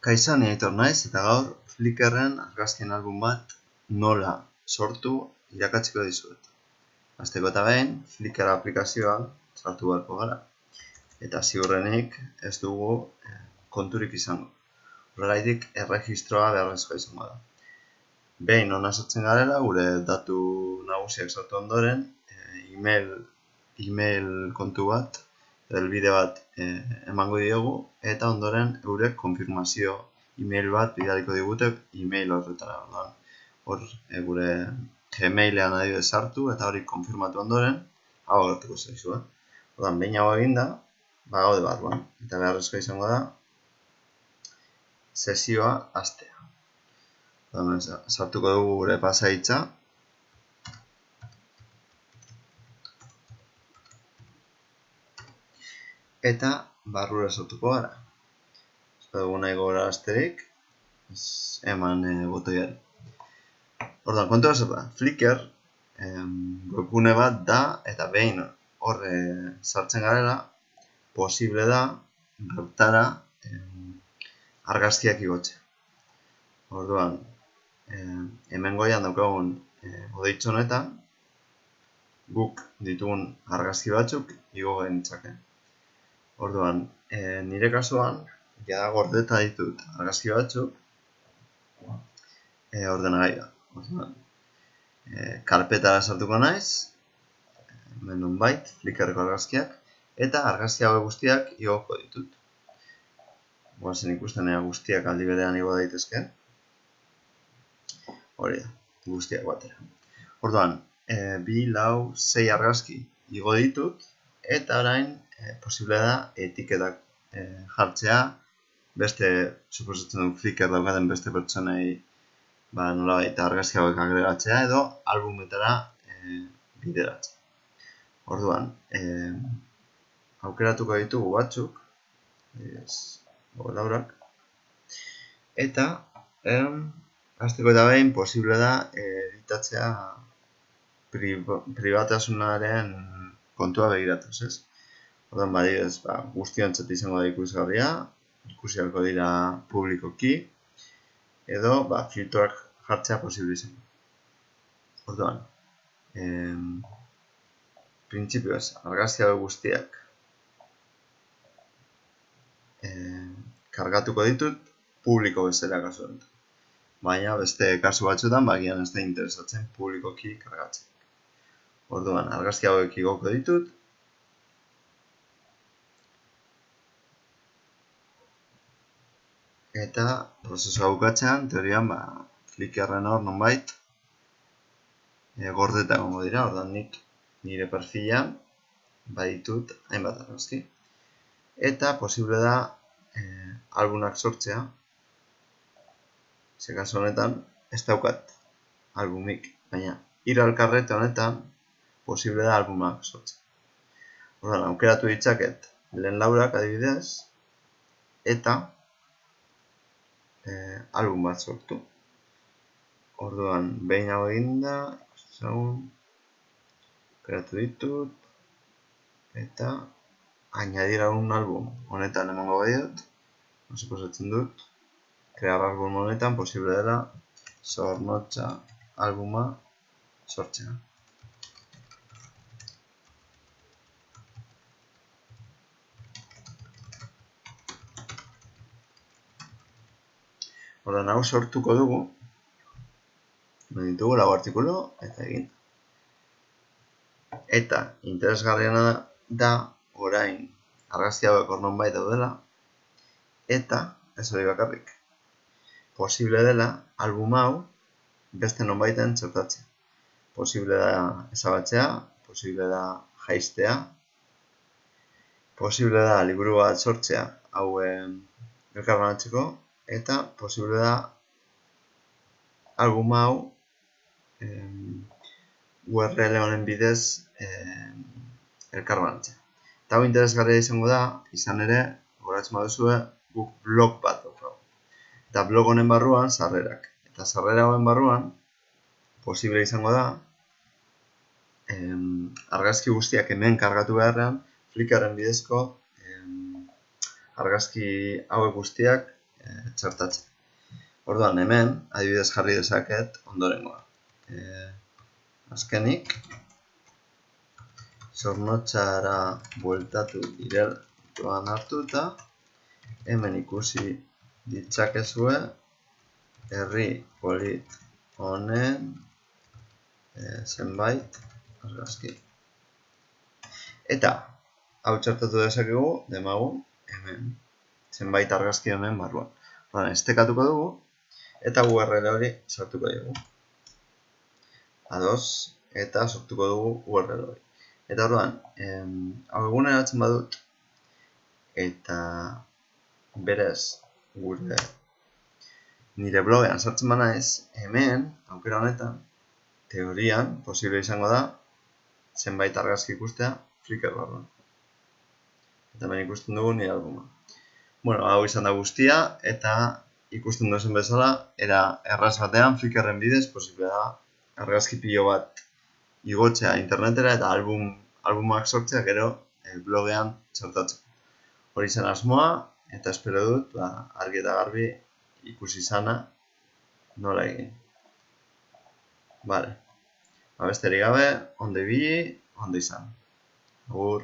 Kaixo, ni Aitor naiz eta gaur Flickrren argazkien album bat nola sortu irakatsiko dizuet. Hasteko eta behin, Flickr aplikazioa sartu beharko gara. Eta ziurrenik ez dugu konturik izango. Horregatik erregistroa beharrezkoa izango da. Behin hona sartzen garela, gure datu nagusiak sartu ondoren, email kontu bat, helbide bat emango diogu, eta ondoren eurek konfirmazio email bat bidaliko digute email horretara. Hor gure Gmailean adibidez sartu eta hori konfirmatu ondoren, hau gertuko zaizu. Orduan, behin hau eginda, gaude barruan, eta beharrezkoa izango da sesioa hastea. Sartuko dugu gure pasahitza. Eta barrura sortuko gara. Ez dugu nahi gora asterik, eman botoiari. Orduan, kontua zer da, Flickr webgune bat da, eta behin horre sartzen garela, posible da bertara argazkiak igotzea. Orduan, hemen goian daukagun odeitxo honetan, guk ditugun argazki batzuk igo genitzake. Orduan, nire kasuan, jada gordeta ditut argazki batzuk ordenagailuan. Orduan, karpetara sartuko naiz, hemen nonbait, Flickrreko argazkiak, eta argazki hauek guztiak igoko ditut. Goazen ikusten guztiak aldi berean igo daitezke. Hori da, guztiak batera. Orduan, 2, 4, 6 argazki igo ditut, eta orain posible da etiketak jartzea, beste, suposatzen dut Flickr daukaten beste pertsonei nolabait argazki hauek agregatzea edo albumetara bideratzea. Orduan, aukeratuko ditugu batzuk, laurak, eta hasteko eta behin posible da editatzea pribatasunaren kontua begiratuz, ez? Orduan, badidez, guztiontzat izango da ikusgarria, ikusi ahalko dira publikoki, edo filtroak jartzea posible izango. Orduan, printzipioz, argazki hauek guztiak kargatuko ditut publiko bezala kasu honetan. Baina beste kasu batzuetan bagian ez da interesatzen publikoki kargatzen. Orduan, argazki hauek igoko ditut, eta prozesua bukatzean, teorian, Flickrren hor nonbait gordeta egongo dira, orduan nik nire perfilan baditut hainbat argazki. Eta posible da albumak sortzea, ze kasu honetan ez daukat albumik, baina iralkarrete honetan posible da albumak sortzea. Orduan, aukeratu ditzaket lehen laurak adibidez, eta album bat sortu. Orduan, behin hau eginda, aukeratu ditut, eta añadir un album honetan emango baiot, suposatzen dut, crear album honetan posible dela Zornotza albuma sortzea. Orduan, hau sortuko dugu, ditugu 4 artikulu, eta egin. Eta, interesgarriena da, orain, argazki hauek hor nonbait daudela, eta, ez hori bakarrik, posible dela, album hau, beste nonbaiten txertatzea. Posible da ezabatzea, posible da jaistea, posible da liburu bat sortzea, hau elkarbanatzeko, eta posible da album hau URL honen bidez elkarbanatzea. Eta hau interesgarria izango da, izan ere, goratzen baduzue, guk blog bat daukagu. Eta blog honen barruan, sarrerak. Eta sarrera honen barruan, posible izango da, argazki guztiak hemen kargatu beharrean, Flickrren bidezko argazki hauek guztiak txertatzen. Orduan hemen, adibidez jarri dezaket ondorengoa. Azkenik, zornotzara bueltatu direltuan hartu eta hemen ikusi ditzakezue herri polit honen zenbait argazki. Eta, hau txertatu dezakegu, demagun, hemen, zenbait argazki honen barruan. Orduan, estekatuko dugu, eta URL hori sartuko dugu. Ados, eta sortuko dugu URL hori. Eta orduan, hau eguneratzen badut, eta berez nire blogean sartzen banaiz, hemen, aukera honetan, teorian, posible izango da, zenbait argazki ikustea Flickr barruan. Eta hemen ikusten dugu nire albuma. Bueno, hau izan da guztia, eta ikusten duzen bezala, era erraz batean Flickrren bidez posible da argazki pilo bat igotzea internetera eta albumak sortzea gero blogean txertatzeko. Hori zen asmoa, eta espero dut argi eta garbi ikusi izana nola egin. Bale, besterik gabe, ondo ibili, ondo izan. Agur.